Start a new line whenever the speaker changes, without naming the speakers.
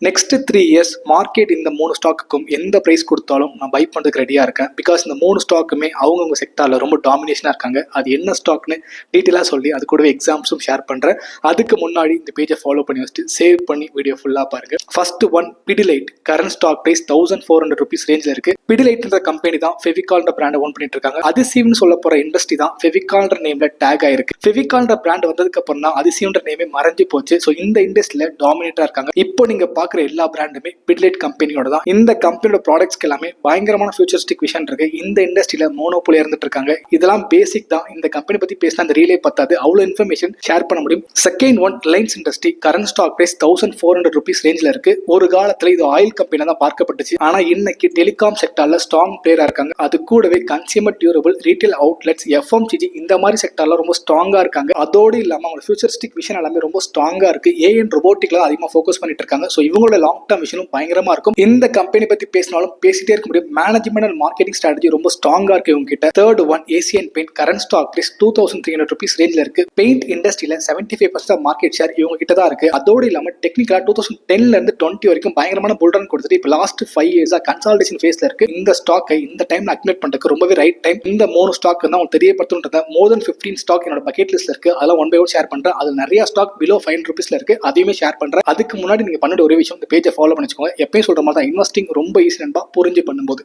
Next 3 years market இந்த 3 ஸ்டாக்குக்கும் எந்த price கொடுத்தாலும் நான் பை பண்ணுறதுக்கு ரெடியாக இருக்கேன். பிகாஸ் இந்த 3 ஸ்டாக்குமே அவங்கவுங்க செக்டாரில் ரொம்ப டாமினேஷனாக இருக்காங்க. அது என்ன ஸ்டாக்னு டீட்டெயிலாக சொல்லி அது கூடவே எக்ஸாம்ஸும் ஷேர் பண்ணுறேன். அதுக்கு முன்னாடி இந்த பேஜை ஃபாலோ பண்ணி வச்சுட்டு சேவ் பண்ணி வீடியோ ஃபுல்லாக பாருங்கள். First one Pidilite. Current stock price 1400 rupees ரேஞ்சில் இருக்குது. பிடிலைட்ன்ற கம்பெனி தான் ஃபெவிகால்ன்ற பிராண்டை ஓன் பண்ணிட்டு இருக்காங்க. அதிசீவ்னு சொல்ல போகிற இண்டஸ்ட்ரி தான் ஃபெவிகால்ன்ற நேமில் டேக் ஆயிருக்கு. ஃபெவிகால்ன்ற பிராண்ட் வந்ததுக்கு அப்புறம் தான் அதிசீவ்ன்ற நேமே மறைஞ்சு போச்சு. ஸோ இந்த இண்டஸ்ட்ரியில் டாமினேட்டாக இருக்காங்க. இப்போ நீங்கள் பார்க்குற எல்லா பிராண்டுமே பிடிலைட் கம்பெனியோட தான். இந்த கம்பெனியோட ப்ராடக்ட்ஸ்க்கு எல்லாமே பயங்கரமான ஃபியூச்சரிஸ்டிக் விஷன் இருக்கு. இந்த இண்டஸ்ட்ரியில மோனோபோலி இருந்துட்டு இருக்காங்க. இதெல்லாம் பேசிக் தான். இந்த கம்பெனி பத்தி பேசினா அந்த ரீலே பத்தாது. அவ்வளவு இன்ஃபர்மேஷன் ஷேர் பண்ண முடியும். Second one Reliance industry. Current stock price 1400 rupees ரேஞ்சில் இருக்கு. ஒரு காலத்துல இது ஆயில் கம்பெனி தான் பார்க்கப்பட்டுச்சு. ஆனா இன்னைக்கு டெலிகாம் செக்டார்ல ஸ்ட்ராங் பிளேயரா இருக்காங்க. அது கூடவே consumer durable, retail outlets, FMCG இந்த மாதிரி செக்டார்ல ரொம்ப ஸ்ட்ராங்கா இருக்காங்க. அதோடு இல்லாம அவங்க ஃபியூச்சரிஸ்டிக் விஷன் எல்லாமே ரொம்ப ஸ்ட்ராங்கா இருக்கு. ஏஎன் ரோபோட்டிக்ல அதிகமாக ஃபோக்கஸ் பண்ணிட்டு இருக்காங்க. ஸோ இவங்களோட லாங் டர்ம் விஷனும் பயங்கரமா இருக்கும். இந்த கம்பெனி பத்தி பேசினாலும் பேசிட்டே இருக்க முடியும். மேனேஜ்மெண்ட் அண்ட் மார்க்கெட்டிங் ஸ்ட்ராட்டஜி ரொம்ப ஸ்ட்ராங்கா இருக்கு இவங்க கிட்ட. Third one Asian paint. Current stock price 2300 rupees ரேஞ்சில் இருக்கு. பெயிண்ட் இண்டஸ்ட்ரியில 75% மார்க்கெட் ஷேர் இவங்க கிட்ட தான் இருக்கு. அதோடு இல்லாம டெக்னிக்கலா 2010ல இருந்து 20 வரைக்கும் பயங்கரமான புல் ரன் கொடுத்துட்டு இப்போ லாஸ்ட் 5 இயர்ஸா கன்சால்டேஷன் ஃபேஸ்ல இருக்கு. இந்த ஸ்டாக்கை இந்த டைம்ல அக்யூமுலேட் பண்றதுக்கு ரொம்பவே ரைட் டைம். இந்த 3 ஸ்டாக் தான் உங்களுக்கு தெரியப்படுத்துன்றத மோர் தென் 15 ஸ்டாக் என்னோட பக்கெட் லிஸ்ட்ல இருக்கு. அதெல்லாம் ஒன் பை ஒன் ஷேர் பண்றேன். அது நிறைய ஸ்டாக் பிலோ 500 rupeesல இருக்கு. அதையுமே ஷேர் பண்றேன். அதுக்கு முன்னாடி நீங்க பண்ண ஒரே விஷயம் இந்த பேஜை ஃபாலோ பண்ணிச்சுக்கோங்க. எப்பயும் சொல்ற மாதிரி தான் இன்வெஸ்டிங் ரொம்ப ஈஸி நண்பா, புரிஞ்சு பண்ணும்போது.